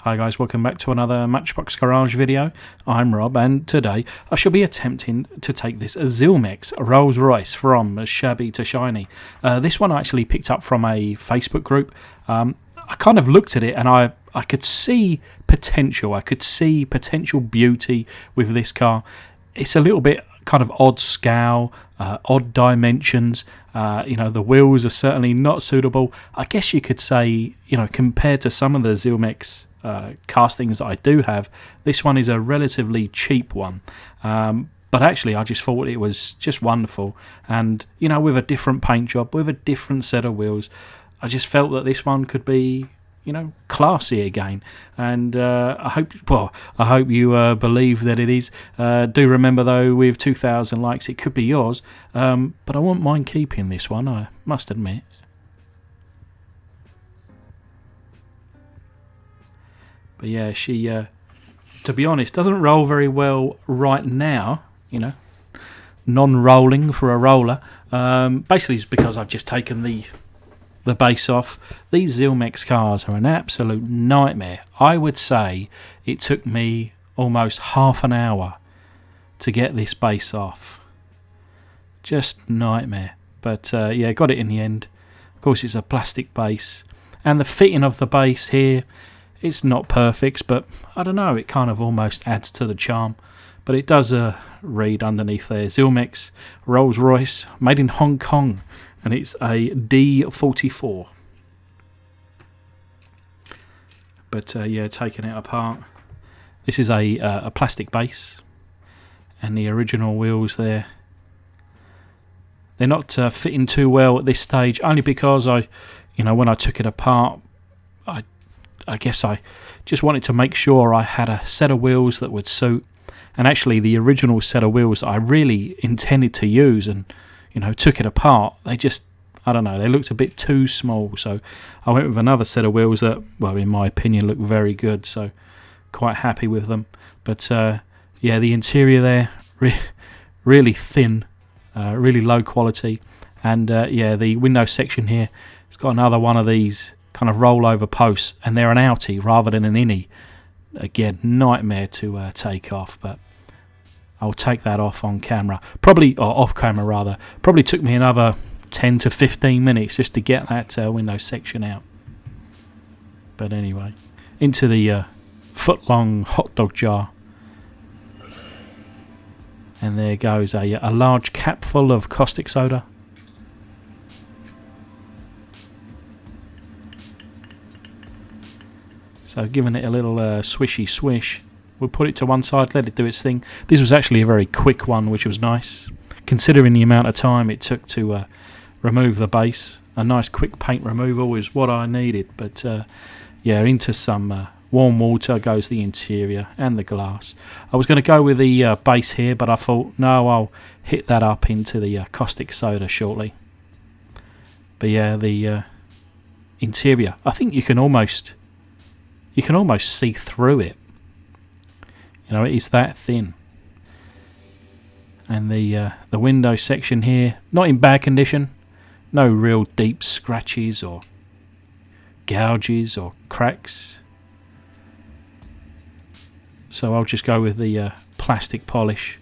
Hi guys, welcome back to another Matchbox Garage video. I'm Rob, and today I shall be attempting to take this Zylmex Rolls Royce from shabby to shiny. This one I actually picked up from a Facebook group. I kind of looked at it and I could see potential. I could see potential beauty with this car. It's a little bit kind of odd scale, odd dimensions. The wheels are certainly not suitable. I guess you could say, compared to some of the Zylmex castings that I do have, this one is a relatively cheap one. But actually, I just thought it was just wonderful. And, with a different paint job, with a different set of wheels, I just felt that this one could be, classy again. And I hope you believe that it is. Do remember, though, with 2,000 likes, it could be yours. But I wouldn't mind keeping this one, I must admit. But yeah, she, to be honest, doesn't roll very well right now, non-rolling for a roller. Basically, it's because I've just taken the base off. These Zylmex cars are an absolute nightmare. I would say it took me almost half an hour to get this base off. Just nightmare. But yeah, got it in the end. Of course, it's a plastic base. And the fitting of the base here, it's not perfect, but I don't know, it kind of almost adds to the charm. But it does read underneath there, Zylmex Rolls Royce, made in Hong Kong, and it's a D44. But yeah, taking it apart, this is a plastic base, and the original wheels there, they're not fitting too well at this stage, only because when I took it apart, I guess I just wanted to make sure I had a set of wheels that would suit. And actually, the original set of wheels that I really intended to use and, took it apart, they just, I don't know, they looked a bit too small. So I went with another set of wheels that, well, in my opinion, look very good. So quite happy with them. But yeah, the interior there, really thin, really low quality. And yeah, the window section here, it's got another one of these kind of rollover posts, and they're an outie rather than an innie. Again, nightmare to take off, but I'll take that off on camera. Probably, or off camera rather. Probably took me another 10 to 15 minutes just to get that window section out. But anyway, into the foot-long hot dog jar. And there goes a large cap full of caustic soda. So giving it a little swishy swish. We'll put it to one side, let it do its thing. This was actually a very quick one, which was nice, considering the amount of time it took to remove the base. A nice quick paint removal is what I needed. But yeah, into some warm water goes the interior and the glass. I was going to go with the base here, but I thought, no, I'll hit that up into the caustic soda shortly. But yeah, the interior, I think you can almost see through it. It is that thin. And the window section here, not in bad condition. No real deep scratches or gouges or cracks. So I'll just go with the plastic polish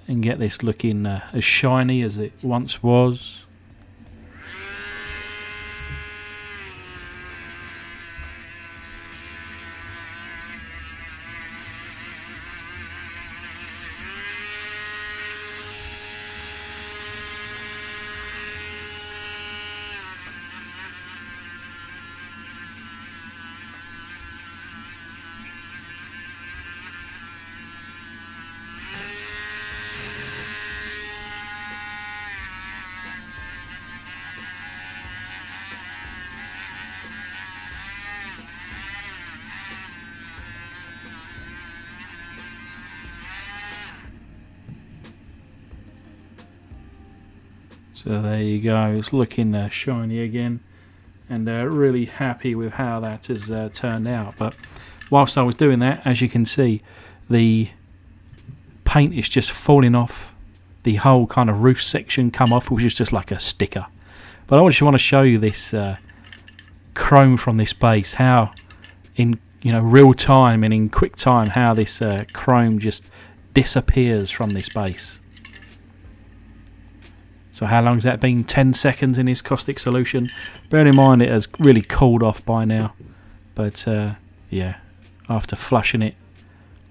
and get this looking as shiny as it once was. So there you go, it's looking shiny again, and really happy with how that has turned out. But whilst I was doing that, as you can see, the paint is just falling off. The whole kind of roof section come off, which is just like a sticker. But I just want to show you this chrome from this base, how real time and in quick time how this chrome just disappears from this base. So how long has that been? 10 seconds in this caustic solution. Bear in mind it has really cooled off by now. But yeah, after flushing it,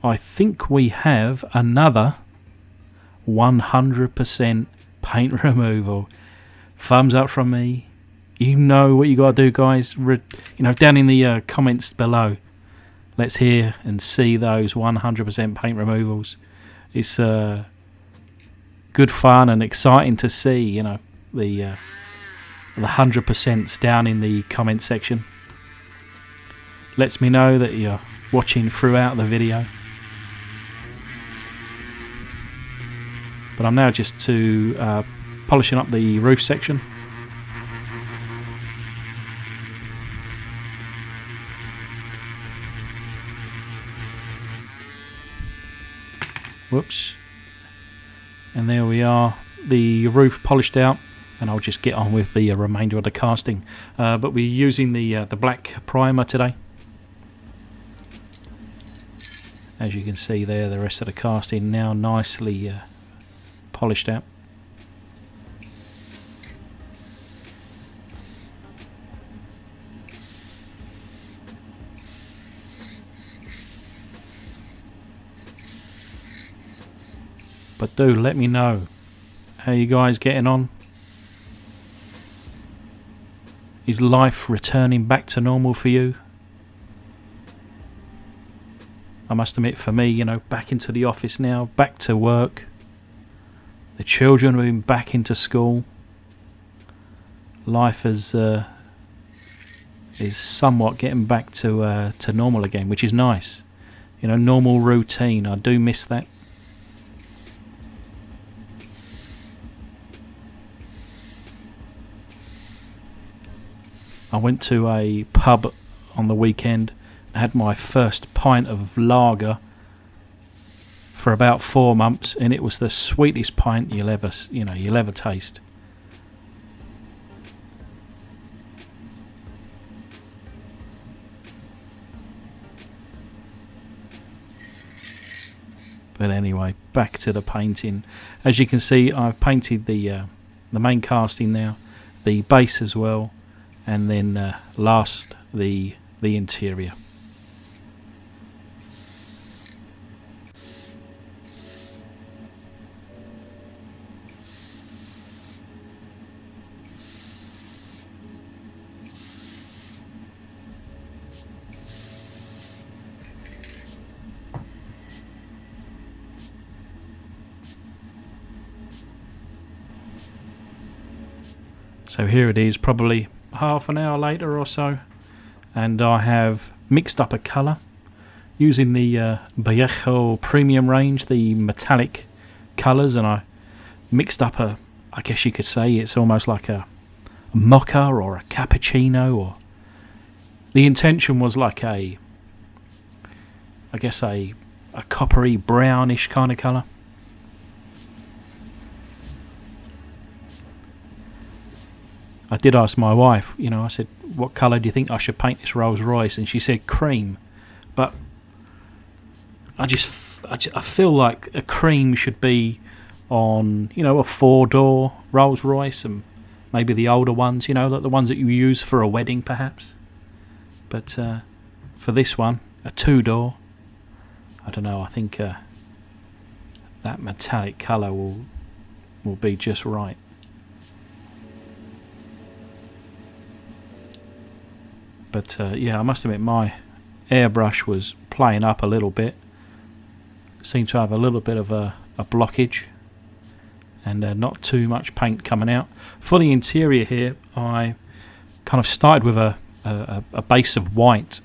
I think we have another 100% paint removal. Thumbs up from me. You know what you got to do, guys. Down in the comments below. Let's hear and see those 100% paint removals. It's good fun and exciting to see, the 100%s down in the comment section. Lets me know that you're watching throughout the video. But I'm now just polishing up the roof section. Whoops. And there we are, the roof polished out, and I'll just get on with the remainder of the casting. But we're using the black primer today. As you can see there, the rest of the casting now nicely polished out. But do let me know how you guys getting on. Is life returning back to normal for you? I must admit, for me, back into the office now, back to work. The children are moving back into school. Life is somewhat getting back to normal again, which is nice. Normal routine. I do miss that. I went to a pub on the weekend. I had my first pint of lager for about 4 months, and it was the sweetest pint you'll ever taste. But anyway, back to the painting. As you can see, I've painted the main casting now, the base as well, and then last the interior. So here it is, probably half an hour later or so, and I have mixed up a colour using the Vallejo Premium range, the metallic colours, and I mixed up I guess you could say it's almost like a mocha or a cappuccino, or the intention was like a coppery brownish kind of colour. I did ask my wife, I said, what colour do you think I should paint this Rolls Royce? And she said cream. But I feel like a cream should be on, a 4-door Rolls Royce, and maybe the older ones, like the ones that you use for a wedding perhaps. But for this one, a 2-door, I don't know, I think that metallic colour will be just right. But yeah, I must admit my airbrush was playing up a little bit. Seemed to have a little bit of a blockage, and not too much paint coming out. For the interior here, I kind of started with a base of white,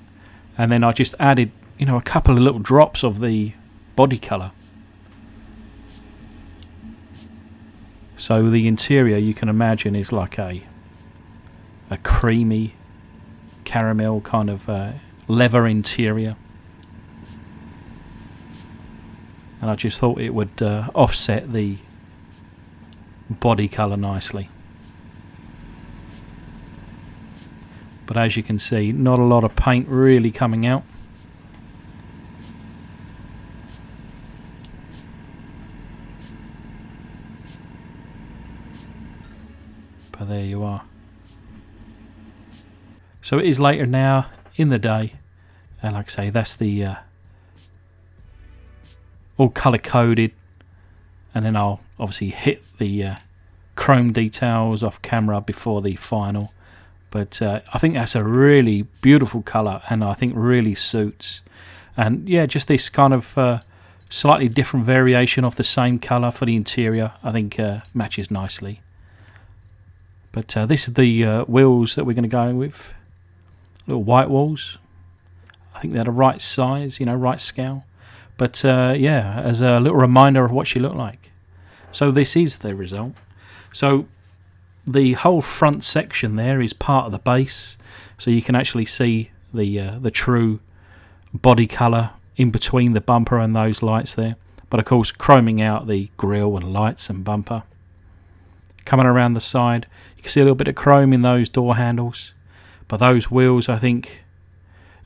and then I just added, a couple of little drops of the body colour. So the interior, you can imagine, is like a creamy caramel kind of leather interior, and I just thought it would offset the body colour nicely. But as you can see, not a lot of paint really coming out. there you are. So it is later now in the day, and like I say, that's the all colour coded, and then I'll obviously hit the chrome details off camera before the final. But I think that's a really beautiful colour, and I think really suits. And yeah, just this kind of slightly different variation of the same colour for the interior, I think matches nicely. But this is the wheels that we're going to go with. Little white walls. I think they're the right size, right scale. But yeah, as a little reminder of what she looked like. So this is the result. So the whole front section there is part of the base, so you can actually see the true body colour in between the bumper and those lights there. But of course, chroming out the grille and lights and bumper. Coming around the side, you can see a little bit of chrome in those door handles. But those wheels, I think,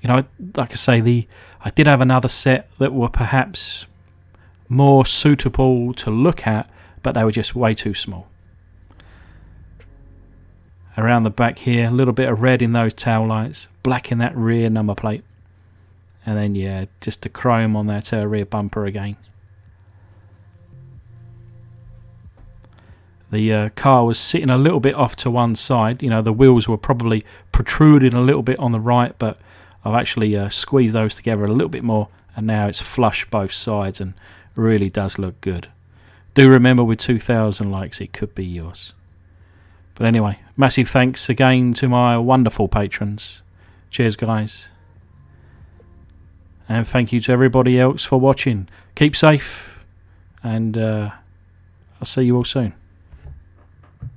like I say, I did have another set that were perhaps more suitable to look at, but they were just way too small. Around the back here, a little bit of red in those tail lights, black in that rear number plate, and then yeah, just the chrome on that rear bumper again. The car was sitting a little bit off to one side. The wheels were probably protruding a little bit on the right, but I've actually squeezed those together a little bit more, and now it's flush both sides and really does look good. Do remember, with 2,000 likes, it could be yours. But anyway, massive thanks again to my wonderful patrons. Cheers, guys. And thank you to everybody else for watching. Keep safe, and I'll see you all soon.